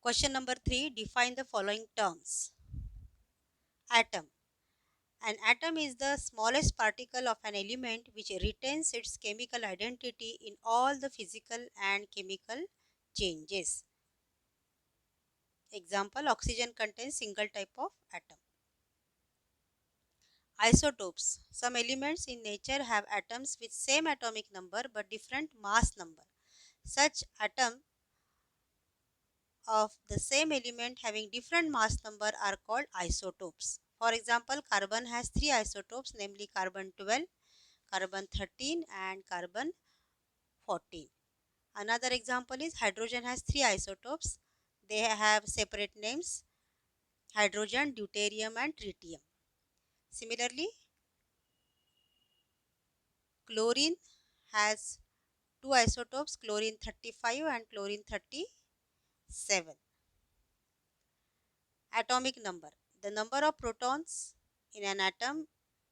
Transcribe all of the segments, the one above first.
Question number 3. Define the following terms. Atom. An atom is the smallest particle of an element which retains its chemical identity in all the physical and chemical changes. Example, oxygen contains single type of atom. Isotopes. Some elements in nature have atoms with same atomic number but different mass number. Such atoms of the same element having different mass number are called isotopes. For example, carbon has 3 isotopes, namely carbon 12, carbon 13 and carbon 14. Another example is hydrogen has 3 isotopes. They have separate names: hydrogen, deuterium and tritium. Similarly, chlorine has 2 isotopes, chlorine 35 and chlorine 37. Atomic number. The number of protons in an atom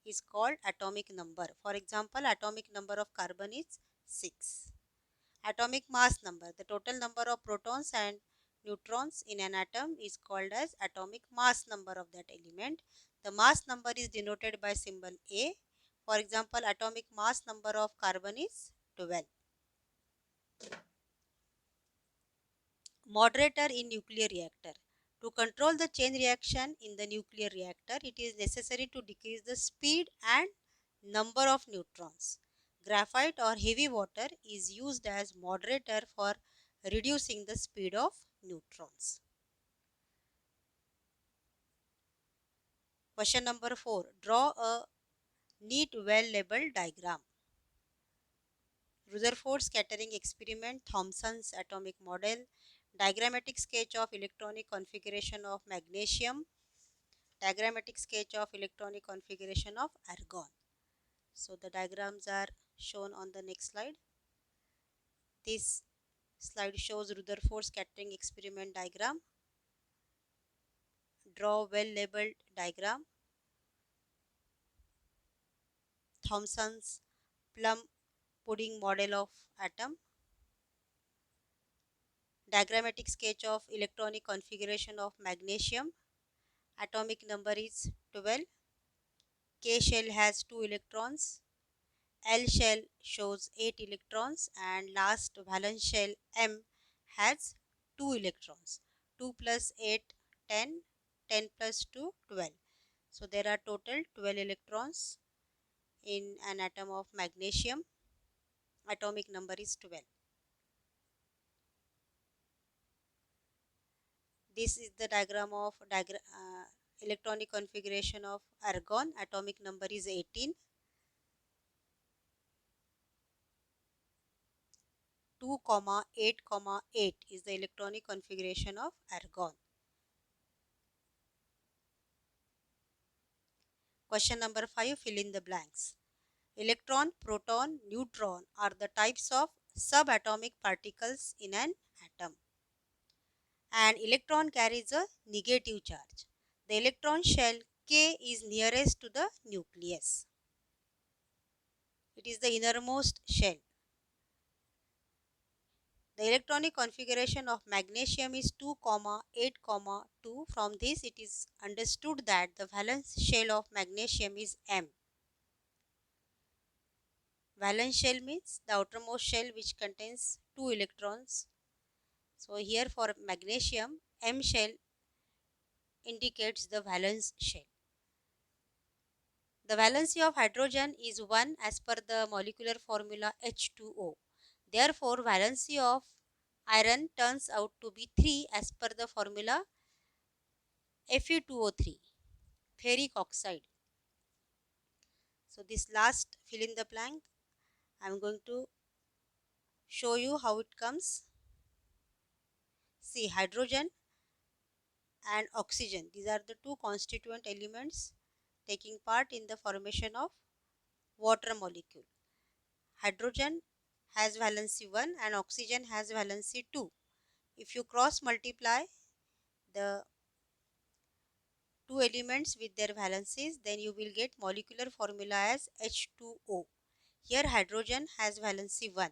is called atomic number. For example, atomic number of carbon is 6. Atomic mass number. The total number of protons and neutrons in an atom is called as atomic mass number of that element. The mass number is denoted by symbol A. For example, atomic mass number of carbon is 12. Moderator in nuclear reactor. To control the chain reaction in the nuclear reactor, it is necessary to decrease the speed and number of neutrons. Graphite or heavy water is used as moderator for reducing the speed of neutrons. Question number 4. Draw a neat well-labeled diagram. Rutherford scattering experiment, Thomson's atomic model, diagrammatic sketch of electronic configuration of magnesium, diagrammatic sketch of electronic configuration of argon. So the diagrams are shown on the next slide. This slide shows Rutherford scattering experiment diagram. Draw well-labeled diagram. Thomson's plum pudding model of atom. Diagrammatic sketch of electronic configuration of magnesium. Atomic number is 12. K shell has 2 electrons. L shell shows 8 electrons and last valence shell M has 2 electrons. 2 plus 8, 10, 10 plus 2, 12. So there are total 12 electrons in an atom of magnesium. Atomic number is 12. This is the diagram of electronic configuration of argon. Atomic number is 18. 2, 8, 8 is the electronic configuration of argon. Question number 5. Fill in the blanks. Electron, proton, neutron are the types of subatomic particles in an atom. An electron carries a negative charge. The electron shell K is nearest to the nucleus. It is the innermost shell. The electronic configuration of magnesium is 2, 8, 2. From this it is understood that the valence shell of magnesium is M. Valence shell means the outermost shell which contains 2 electrons. So here for magnesium, M shell indicates the valence shell. The valency of hydrogen is 1 as per the molecular formula H2O. Therefore, valency of iron turns out to be 3 as per the formula Fe2O3, ferric oxide. So this last fill in the blank, I am going to show you how it comes. See, hydrogen and oxygen, these are the two constituent elements taking part in the formation of water molecule. Hydrogen has valency 1 and oxygen has valency 2. If you cross multiply the two elements with their valencies, then you will get molecular formula as H2O. Here hydrogen has valency 1.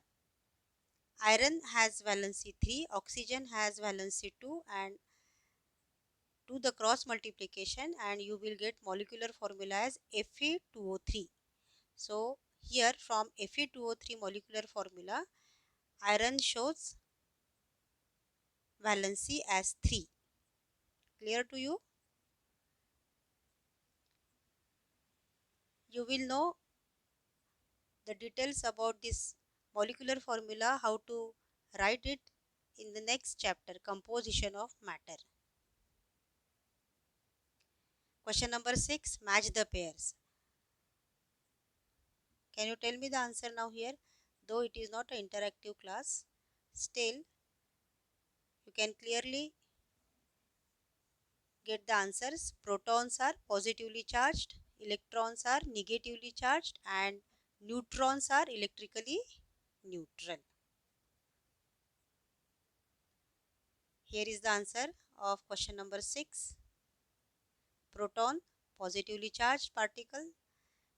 Iron has valency 3, oxygen has valency 2, and do the cross multiplication and you will get molecular formula as Fe2O3. So here from Fe2O3 molecular formula, iron shows valency as 3. Clear to you? You will know the details about this molecular formula, how to write it in the next chapter, composition of matter. Question number 6, match the pairs. Can you tell me the answer now here? Though it is not an interactive class, still you can clearly get the answers. Protons are positively charged, electrons are negatively charged, and neutrons are electrically neutral. Here is the answer of question number 6. Proton, positively charged particle,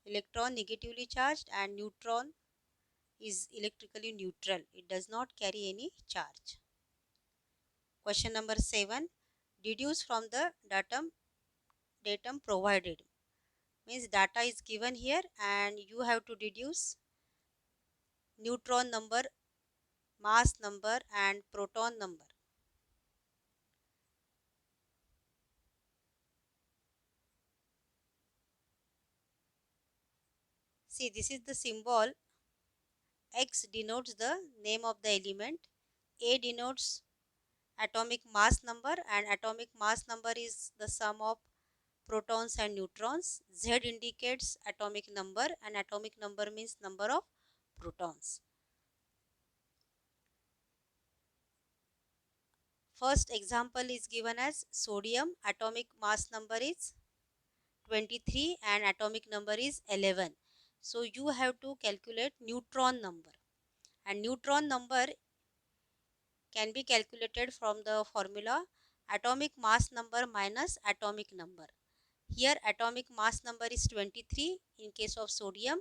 electron negatively charged, and neutron is electrically neutral. It does not carry any charge. Question number 7. Deduce from the datum provided. Means data is given here and you have to deduce neutron number, mass number, and proton number. See, this is the symbol. X denotes the name of the element, A denotes atomic mass number, and atomic mass number is the sum of protons and neutrons. Z indicates atomic number, and atomic number means number of protons. First example is given as sodium. Atomic mass number is 23 and atomic number is 11. So you have to calculate neutron number, and neutron number can be calculated from the formula atomic mass number minus atomic number. Here atomic mass number is 23 in case of sodium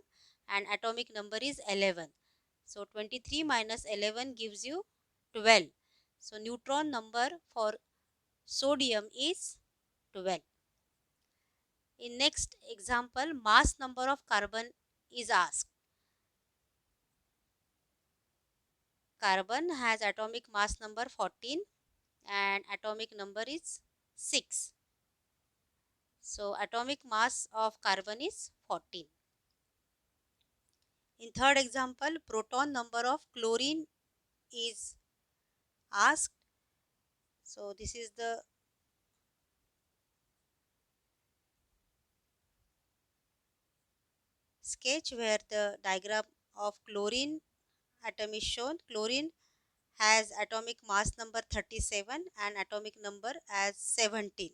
and atomic number is 11. So 23 minus 11 gives you 12. So neutron number for sodium is 12. In next example, mass number of carbon is asked. Carbon has atomic mass number 14 and atomic number is 6. So atomic mass of carbon is 14. In third example, proton number of chlorine is asked. So this is the sketch where the diagram of chlorine atom is shown. Chlorine has atomic mass number 37 and atomic number as 17.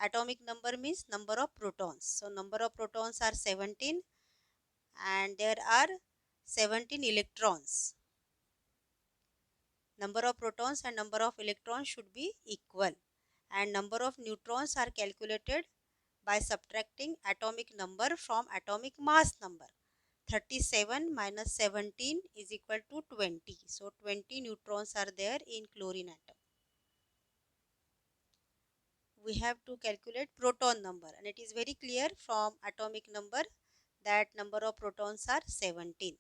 Atomic number means number of protons. So number of protons are 17 and there are 17 electrons. Number of protons and number of electrons should be equal, and number of neutrons are calculated by subtracting atomic number from atomic mass number. 37 minus 17 is equal to 20. So 20 neutrons are there in chlorine atom. We have to calculate proton number, and it is very clear from atomic number that number of protons are 17.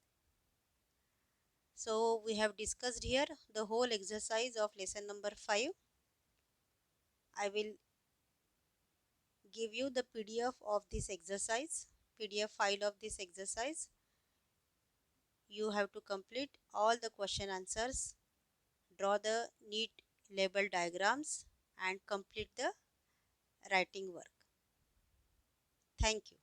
So we have discussed here the whole exercise of lesson number 5. I will give you the PDF of this exercise, PDF file of this exercise. You have to complete all the question answers, draw the neat label diagrams and complete the writing work. Thank you.